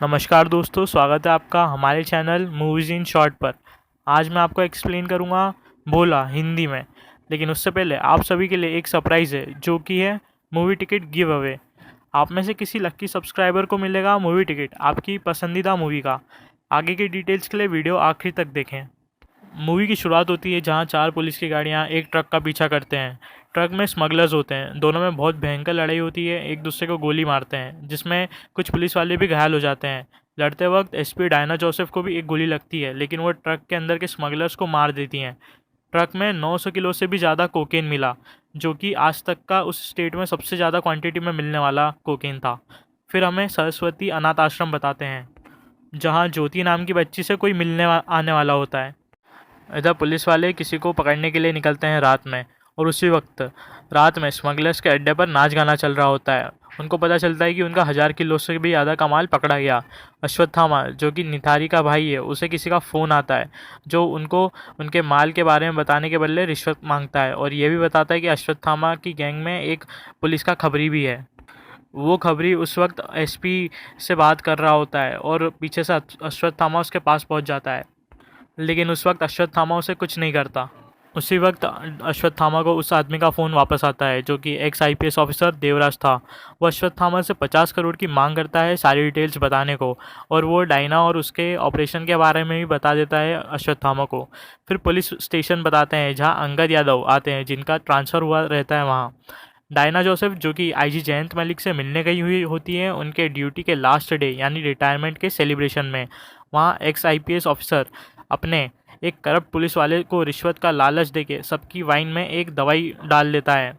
नमस्कार दोस्तों, स्वागत है आपका हमारे चैनल मूवीज़ इन शॉर्ट पर। आज मैं आपको एक्सप्लेन करूँगा भोला हिंदी में। लेकिन उससे पहले आप सभी के लिए एक सरप्राइज़ है, जो कि है मूवी टिकट गिव अवे। आप में से किसी लक्की सब्सक्राइबर को मिलेगा मूवी टिकट आपकी पसंदीदा मूवी का। आगे की डिटेल्स के लिए वीडियो आखिर तक देखें। मूवी की शुरुआत होती है जहां चार पुलिस की गाड़ियां एक ट्रक का पीछा करते हैं। ट्रक में स्मगलर्स होते हैं, दोनों में बहुत भयंकर लड़ाई होती है, एक दूसरे को गोली मारते हैं जिसमें कुछ पुलिस वाले भी घायल हो जाते हैं। लड़ते वक्त एसपी डायना जोसेफ को भी एक गोली लगती है, लेकिन वो ट्रक के अंदर के स्मगलर्स को मार देती हैं। ट्रक में 900 किलो से भी ज़्यादा कोकेन मिला, जो कि आज तक का उस स्टेट में सबसे ज़्यादा क्वांटिटी में मिलने वाला कोकेन था। फिर हमें सरस्वती अनाथ आश्रम बताते हैं, जहाँ ज्योति नाम की बच्ची से कोई आने वाला होता है। इधर पुलिस वाले किसी को पकड़ने के लिए निकलते हैं रात में, और उसी वक्त रात में स्मगलर्स के अड्डे पर नाच गाना चल रहा होता है। उनको पता चलता है कि उनका 1000 किलो से भी ज़्यादा का माल पकड़ा गया। अश्वत्थामा, जो कि निथारी का भाई है, उसे किसी का फ़ोन आता है जो उनको उनके माल के बारे में बताने के बदले रिश्वत मांगता है, और ये भी बताता है कि अश्वत्थामा की गैंग में एक पुलिस का खबरी भी है। वो खबरी उस वक्त एसपी से बात कर रहा होता है, और पीछे से अश्वत्थामा उसके पास पहुंच जाता है, लेकिन उस वक्त अश्वत्थामा उसे कुछ नहीं करता। उसी वक्त अश्वत्थामा को उस आदमी का फ़ोन वापस आता है, जो कि एक्स आईपीएस ऑफिसर देवराज था। वो अश्वत्थामा से 50 करोड़ की मांग करता है सारी डिटेल्स बताने को, और वो डायना और उसके ऑपरेशन के बारे में भी बता देता है अश्वत्थामा को। फिर पुलिस स्टेशन बताते हैं जहाँ अंगद यादव आते हैं, जिनका ट्रांसफ़र हुआ रहता है वहाँ। डायना जोसेफ, जो कि आईजी जयंत मलिक से मिलने गई हुई होती है उनके ड्यूटी के लास्ट डे यानी रिटायरमेंट के सेलिब्रेशन में। वहाँ एक्स आईपीएस ऑफिसर अपने एक करप्ट पुलिस वाले को रिश्वत का लालच देके सबकी वाइन में एक दवाई डाल देता है,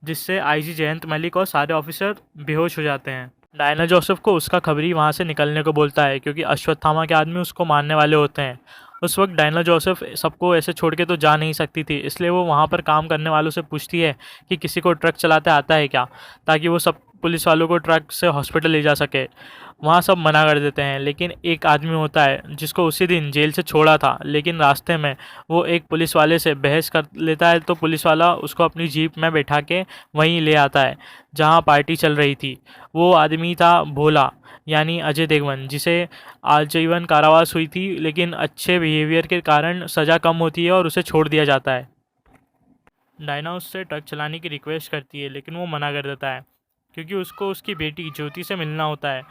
जिससे आईजी जयंत मलिक और सारे ऑफिसर बेहोश हो जाते हैं। डायना जोसेफ को उसका खबरी वहाँ से निकलने को बोलता है, क्योंकि अश्वत्थामा के आदमी उसको मारने वाले होते हैं। उस वक्त डायना जोसेफ सबको ऐसे छोड़ के तो जा नहीं सकती थी, इसलिए वो वहाँ पर काम करने वालों से पूछती है कि किसी को ट्रक चलाते आता है क्या, ताकि वो सब पुलिस वालों को ट्रक से हॉस्पिटल ले जा सके। वहाँ सब मना कर देते हैं, लेकिन एक आदमी होता है जिसको उसी दिन जेल से छोड़ा था, लेकिन रास्ते में वो एक पुलिस वाले से बहस कर लेता है, तो पुलिस वाला उसको अपनी जीप में बैठा के वहीं ले आता है जहाँ पार्टी चल रही थी। वो आदमी था भोला, यानी अजय देवगन, जिसे आजीवन कारावास हुई थी, लेकिन अच्छे बिहेवियर के कारण सज़ा कम होती है और उसे छोड़ दिया जाता है। डायना उससे ट्रक चलाने की रिक्वेस्ट करती है, लेकिन वो मना कर देता है, क्योंकि उसको उसकी बेटी ज्योति से मिलना होता है,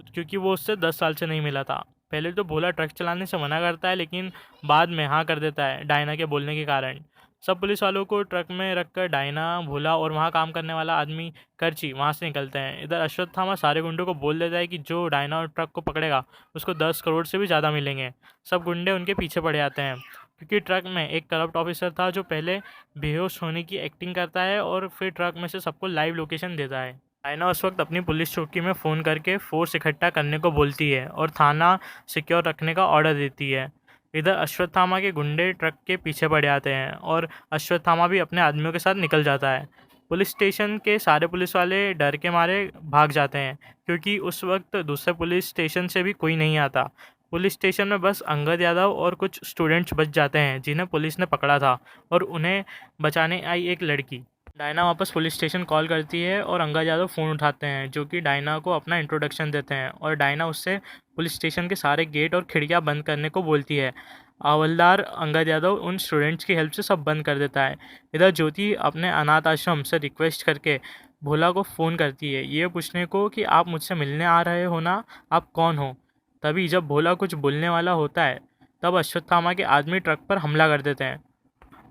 क्योंकि वो उससे 10 साल से नहीं मिला था। पहले तो भोला ट्रक चलाने से मना करता है, लेकिन बाद में हाँ कर देता है डायना के बोलने के कारण। सब पुलिस वालों को ट्रक में रखकर डायना, भोला और वहाँ काम करने वाला आदमी करची वहाँ से निकलते हैं। इधर अश्वत्थामा सारे गुंडों को बोल देता है कि जो डायना और ट्रक को पकड़ेगा उसको 10 करोड़ से भी ज़्यादा मिलेंगे। सब गुंडे उनके पीछे पड़े आते हैं, क्योंकि ट्रक में एक करप्ट ऑफिसर था जो पहले बेहोश होने की एक्टिंग करता है और फिर ट्रक में से सबको लाइव लोकेशन देता है। डायना उस वक्त अपनी पुलिस चौकी में फ़ोन करके फोर्स इकट्ठा करने को बोलती है और थाना सिक्योर रखने का ऑर्डर देती है। इधर अश्वत्थामा के गुंडे ट्रक के पीछे पड़ जाते हैं, और अश्वत्थामा भी अपने आदमियों के साथ निकल जाता है। पुलिस स्टेशन के सारे पुलिस वाले डर के मारे भाग जाते हैं, क्योंकि उस वक्त दूसरे पुलिस स्टेशन से भी कोई नहीं आता। पुलिस स्टेशन में बस अंगद यादव और कुछ स्टूडेंट्स बच जाते हैं जिन्हें पुलिस ने पकड़ा था, और उन्हें बचाने आई एक लड़की। डायना वापस पुलिस स्टेशन कॉल करती है और अंगद यादव फ़ोन उठाते हैं, जो कि डायना को अपना इंट्रोडक्शन देते हैं, और डायना उससे पुलिस स्टेशन के सारे गेट और खिड़कियां बंद करने को बोलती है। हवलदार अंगद यादव उन स्टूडेंट्स की हेल्प से सब बंद कर देता है। इधर ज्योति अपने अनाथ आश्रम से रिक्वेस्ट करके भोला को फ़ोन करती है, ये पूछने को कि आप मुझसे मिलने आ रहे हो ना, आप कौन हो। तभी जब भोला कुछ बोलने वाला होता है, तब अश्वत्थामा के आदमी ट्रक पर हमला कर देते हैं।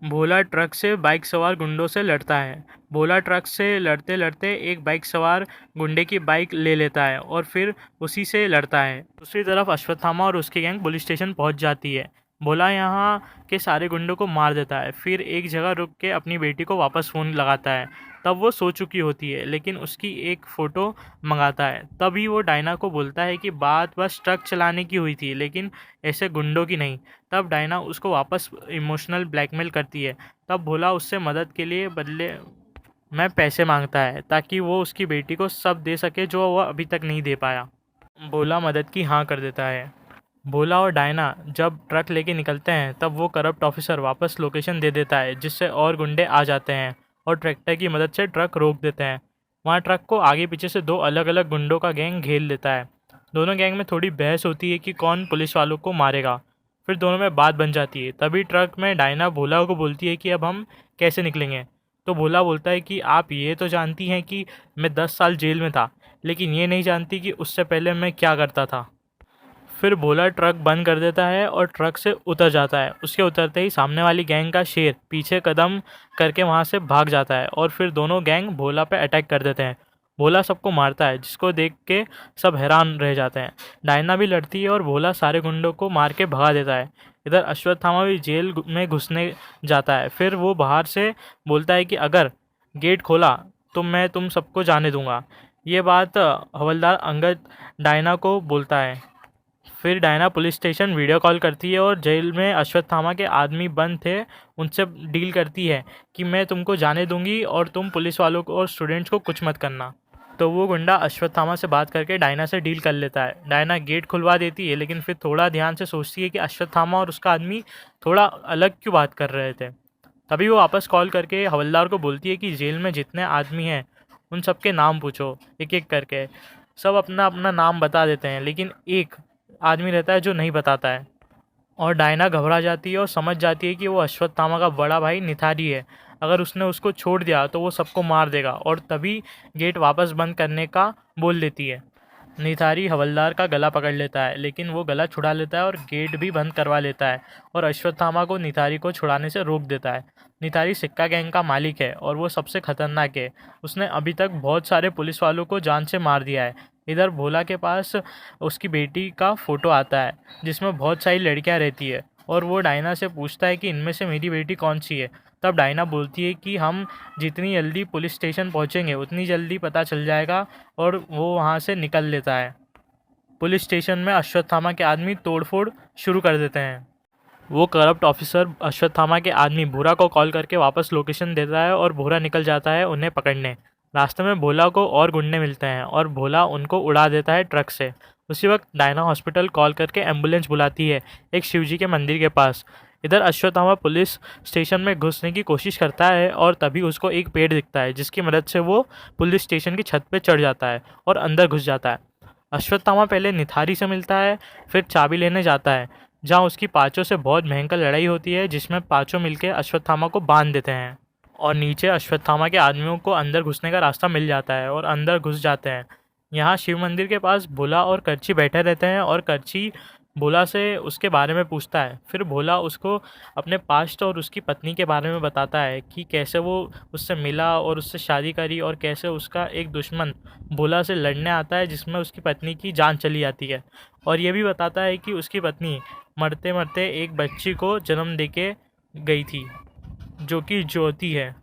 भोला ट्रक से बाइक सवार गुंडों से लड़ता है। भोला ट्रक से लड़ते लड़ते एक बाइक सवार गुंडे की बाइक ले लेता है और फिर उसी से लड़ता है। दूसरी तरफ अश्वत्थामा और उसकी गैंग पुलिस स्टेशन पहुंच जाती है। भोला यहाँ के सारे गुंडों को मार देता है, फिर एक जगह रुक के अपनी बेटी को वापस फ़ोन लगाता है। तब वो सो चुकी होती है, लेकिन उसकी एक फ़ोटो मंगाता है। तभी वो डायना को बोलता है कि बात बस ट्रक चलाने की हुई थी, लेकिन ऐसे गुंडों की नहीं। तब डायना उसको वापस इमोशनल ब्लैकमेल करती है। तब भोला उससे मदद के लिए बदले में पैसे मांगता है, ताकि वो उसकी बेटी को सब दे सके जो वो अभी तक नहीं दे पाया। भोला मदद की हाँ कर देता है। भोला और डायना जब ट्रक लेके निकलते हैं, तब वो करप्ट ऑफिसर वापस लोकेशन दे देता है, जिससे और गुंडे आ जाते हैं और ट्रैक्टर की मदद से ट्रक रोक देते हैं। वहाँ ट्रक को आगे पीछे से दो अलग अलग गुंडों का गैंग घेर लेता है। दोनों गैंग में थोड़ी बहस होती है कि कौन पुलिस वालों को मारेगा। फिर दोनों में बात बन जाती है। तभी ट्रक में डायना भोला को बोलती है कि अब हम कैसे निकलेंगे। तो भोला बोलता है कि आप ये तो जानती हैं कि मैं 10 साल जेल में था, लेकिन ये नहीं जानती कि उससे पहले मैं क्या करता था। फिर भोला ट्रक बंद कर देता है और ट्रक से उतर जाता है। उसके उतरते ही सामने वाली गैंग का शेर पीछे कदम करके वहाँ से भाग जाता है और फिर दोनों गैंग भोला पे अटैक कर देते हैं। भोला सबको मारता है, जिसको देख के सब हैरान रह जाते हैं। डायना भी लड़ती है और भोला सारे गुंडों को मार के भगा देता है। इधर अश्वत्थामा भी जेल में घुसने जाता है। फिर वो बाहर से बोलता है कि अगर गेट खोला तो मैं तुम सबको जाने दूंगा। ये बात हवलदार अंगद डायना को बोलता है। फिर Diana police station video call करती है और जेल में अश्वत्थामा के आदमी बंद थे उनसे डील करती है कि मैं तुमको जाने दूंगी और तुम पुलिस वालों को और स्टूडेंट्स को कुछ मत करना। तो वो गुंडा अश्वत्थामा से बात करके डायना से डील कर लेता है। डायना गेट खुलवा देती है, लेकिन फिर थोड़ा ध्यान से सोचती है कि अश्वत्थामा और उसका आदमी थोड़ा अलग क्यों बात कर रहे थे। तभी वो वापस कॉल करके हवलदार को बोलती है कि जेल में जितने आदमी हैं उन सबके नाम पूछो एक एक करके। सब अपना अपना नाम बता देते हैं, लेकिन एक आदमी रहता है जो नहीं बताता है। और डायना घबरा जाती है और समझ जाती है कि वो अश्वत्थामा का बड़ा भाई निथारी है। अगर उसने उसको छोड़ दिया तो वो सबको मार देगा, और तभी गेट वापस बंद करने का बोल देती है। निथारी हवलदार का गला पकड़ लेता है, लेकिन वो गला छुड़ा लेता है और गेट भी बंद करवा लेता है और अश्वत्थामा को निथारी को छुड़ाने से रोक देता है। निथारी सिक्का गैंग का मालिक है और वो सबसे खतरनाक है। उसने अभी तक बहुत सारे पुलिस वालों को जान से मार दिया है। इधर भोला के पास उसकी बेटी का फ़ोटो आता है जिसमें बहुत सारी लड़कियां रहती है, और वो डायना से पूछता है कि इनमें से मेरी बेटी कौन सी है। तब डायना बोलती है कि हम जितनी जल्दी पुलिस स्टेशन पहुंचेंगे उतनी जल्दी पता चल जाएगा, और वो वहां से निकल लेता है। पुलिस स्टेशन में अश्वत्थामा के आदमी तोड़फोड़ शुरू कर देते हैं। वो करप्ट ऑफिसर अश्वत्थामा के आदमी भूरा को कॉल करके वापस लोकेशन देता है और भूरा निकल जाता है उन्हें पकड़ने। रास्ते में भोला को और गुंडे मिलते हैं और भोला उनको उड़ा देता है ट्रक से। उसी वक्त डायना हॉस्पिटल कॉल करके एम्बुलेंस बुलाती है एक शिवजी के मंदिर के पास। इधर अश्वत्थामा पुलिस स्टेशन में घुसने की कोशिश करता है और तभी उसको एक पेड़ दिखता है, जिसकी मदद से वो पुलिस स्टेशन की छत पर चढ़ जाता है और अंदर घुस जाता है। अश्वत्थामा पहले निथारी से मिलता है, फिर चाबी लेने जाता है, जहाँ उसकी पाँचों से बहुत भयंकर लड़ाई होती है, जिसमें पाँचों मिलकर अश्वत्थामा को बांध देते हैं। और नीचे अश्वत्थामा के आदमियों को अंदर घुसने का रास्ता मिल जाता है और अंदर घुस जाते हैं। यहाँ शिव मंदिर के पास भोला और करची बैठे रहते हैं और करची भोला से उसके बारे में पूछता है। फिर भोला उसको अपने पास्ट और उसकी पत्नी के बारे में बताता है कि कैसे वो उससे मिला और उससे शादी करी, और कैसे उसका एक दुश्मन भोला से लड़ने आता है जिसमें उसकी पत्नी की जान चली जाती है। और ये भी बताता है कि उसकी पत्नी मरते मरते एक बच्ची को जन्म देके गई थी, जो कि ज्योति है।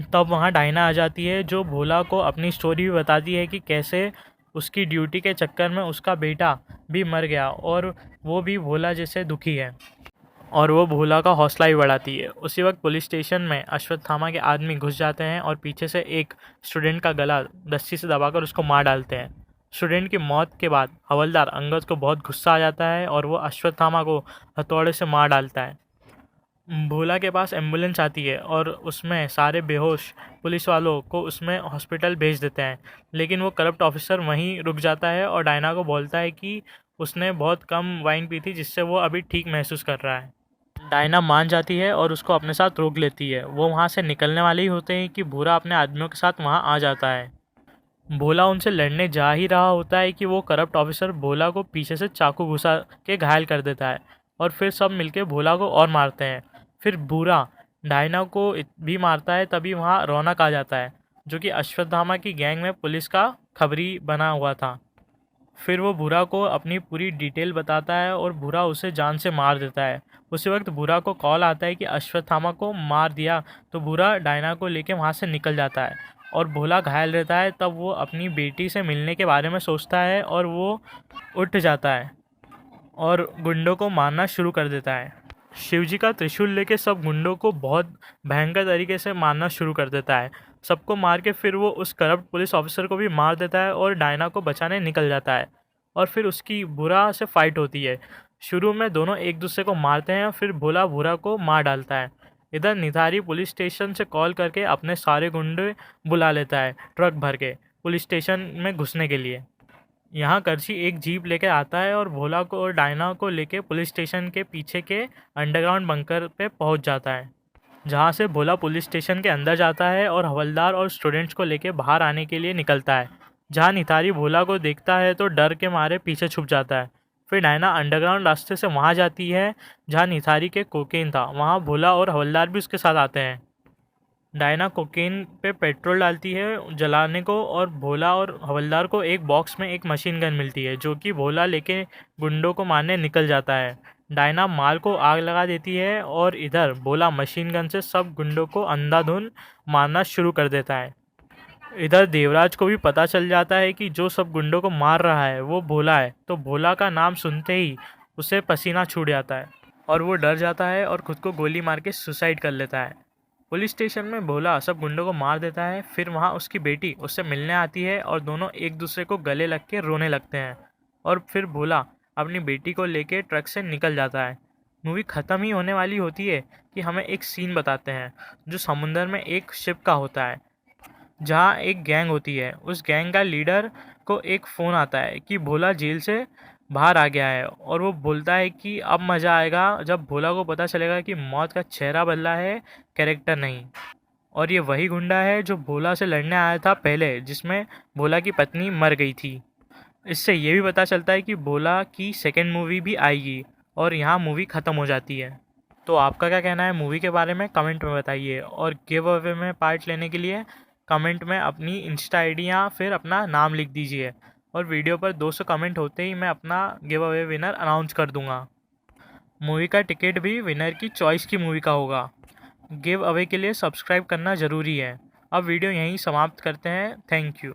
तब वहाँ डायना आ जाती है, जो भोला को अपनी स्टोरी भी बताती है कि कैसे उसकी ड्यूटी के चक्कर में उसका बेटा भी मर गया और वो भी भोला जैसे दुखी है, और वो भोला का हौसला ही बढ़ाती है। उसी वक्त पुलिस स्टेशन में अश्वत्थामा के आदमी घुस जाते हैं और पीछे से एक स्टूडेंट का गला रस्सी से दबाकर उसको मार डालते हैं। स्टूडेंट की मौत के बाद हवलदार अंगद को बहुत गुस्सा आ जाता है और वो अश्वत्थामा को हथौड़े से मार डालता है। भोला के पास एम्बुलेंस आती है और उसमें सारे बेहोश पुलिस वालों को उसमें हॉस्पिटल भेज देते हैं, लेकिन वो करप्ट ऑफिसर वहीं रुक जाता है और डायना को बोलता है कि उसने बहुत कम वाइन पी थी, जिससे वो अभी ठीक महसूस कर रहा है। डायना मान जाती है और उसको अपने साथ रोक लेती है। वो वहाँ से निकलने वाले ही होते हैं कि भूरा अपने आदमियों के साथ वहाँ आ जाता है। भोला उनसे लड़ने जा ही रहा होता है कि वो करप्ट ऑफिसर भोला को पीछे से चाकू घुसा के घायल कर देता है, और फिर सब मिलके भोला को और मारते हैं। फिर भूरा डायना को भी मारता है। तभी वहाँ रौनक आ जाता है, जो कि अश्वत्थामा की गैंग में पुलिस का खबरी बना हुआ था। फिर वो भूरा को अपनी पूरी डिटेल बताता है और भूरा उसे जान से मार देता है। उसी वक्त भूरा को कॉल आता है कि अश्वत्थामा को मार दिया, तो भूरा डायना को लेके वहाँ से निकल जाता है और भोला घायल रहता है। तब वो अपनी बेटी से मिलने के बारे में सोचता है और वो उठ जाता है और गुंडों को मारना शुरू कर देता है। शिवजी का त्रिशूल लेके सब गुंडों को बहुत भयंकर तरीके से मारना शुरू कर देता है। सबको मार के फिर वो उस करप्ट पुलिस ऑफिसर को भी मार देता है और डायना को बचाने निकल जाता है, और फिर उसकी भूरा से फाइट होती है। शुरू में दोनों एक दूसरे को मारते हैं, फिर भोला भूरा को मार डालता है। इधर निथारी पुलिस स्टेशन से कॉल करके अपने सारे गुंडे बुला लेता है ट्रक भर के पुलिस स्टेशन में घुसने के लिए। यहाँ करची एक जीप लेकर आता है और भोला को और डायना को लेके पुलिस स्टेशन के पीछे के अंडरग्राउंड बंकर पे पहुंच जाता है, जहाँ से भोला पुलिस स्टेशन के अंदर जाता है और हवलदार और स्टूडेंट्स को लेके बाहर आने के लिए निकलता है। जहाँ निथारी भोला को देखता है तो डर के मारे पीछे छुप जाता है। फिर डायना अंडरग्राउंड रास्ते से वहाँ जाती है जहाँ निथारी के कोकेन था। वहाँ भोला और हवलदार भी उसके साथ आते हैं। डायना कोकेन पे पेट्रोल डालती है जलाने को और भोला और हवलदार को एक बॉक्स में एक मशीन गन मिलती है, जो कि भोला लेके गुंडों को मारने निकल जाता है। डायना माल को आग लगा देती है और इधर भोला मशीन गन से सब गुंडों को अंधाधुंध मारना शुरू कर देता है। इधर देवराज को भी पता चल जाता है कि जो सब गुंडों को मार रहा है वो भोला है, तो भोला का नाम सुनते ही उसे पसीना छूट जाता है और वो डर जाता है और खुद को गोली मार के सुसाइड कर लेता है। पुलिस स्टेशन में भोला सब गुंडों को मार देता है। फिर वहाँ उसकी बेटी उससे मिलने आती है और दोनों एक दूसरे को गले लग के रोने लगते हैं और फिर भोला अपनी बेटी को लेके ट्रक से निकल जाता है। मूवी ख़त्म ही होने वाली होती है कि हमें एक सीन बताते हैं जो समुंदर में एक शिप का होता है, जहाँ एक गैंग होती है। उस गैंग का लीडर को एक फ़ोन आता है कि भोला जेल से बाहर आ गया है और वो बोलता है कि अब मज़ा आएगा जब भोला को पता चलेगा कि मौत का चेहरा बदला है, कैरेक्टर नहीं। और ये वही गुंडा है जो भोला से लड़ने आया था पहले, जिसमें भोला की पत्नी मर गई थी। इससे ये भी पता चलता है कि भोला की सेकेंड मूवी भी आएगी और यहाँ मूवी ख़त्म हो जाती है। तो आपका क्या कहना है मूवी के बारे में, कमेंट में बताइए। और गिव अवे में पार्ट लेने के लिए कमेंट में अपनी इंस्टा आईडी या फिर अपना नाम लिख दीजिए और वीडियो पर 200 कमेंट होते ही मैं अपना गिव अवे विनर अनाउंस कर दूंगा। मूवी का टिकट भी विनर की चॉइस की मूवी का होगा। गिव अवे के लिए सब्सक्राइब करना ज़रूरी है। अब वीडियो यहीं समाप्त करते हैं। Thank you.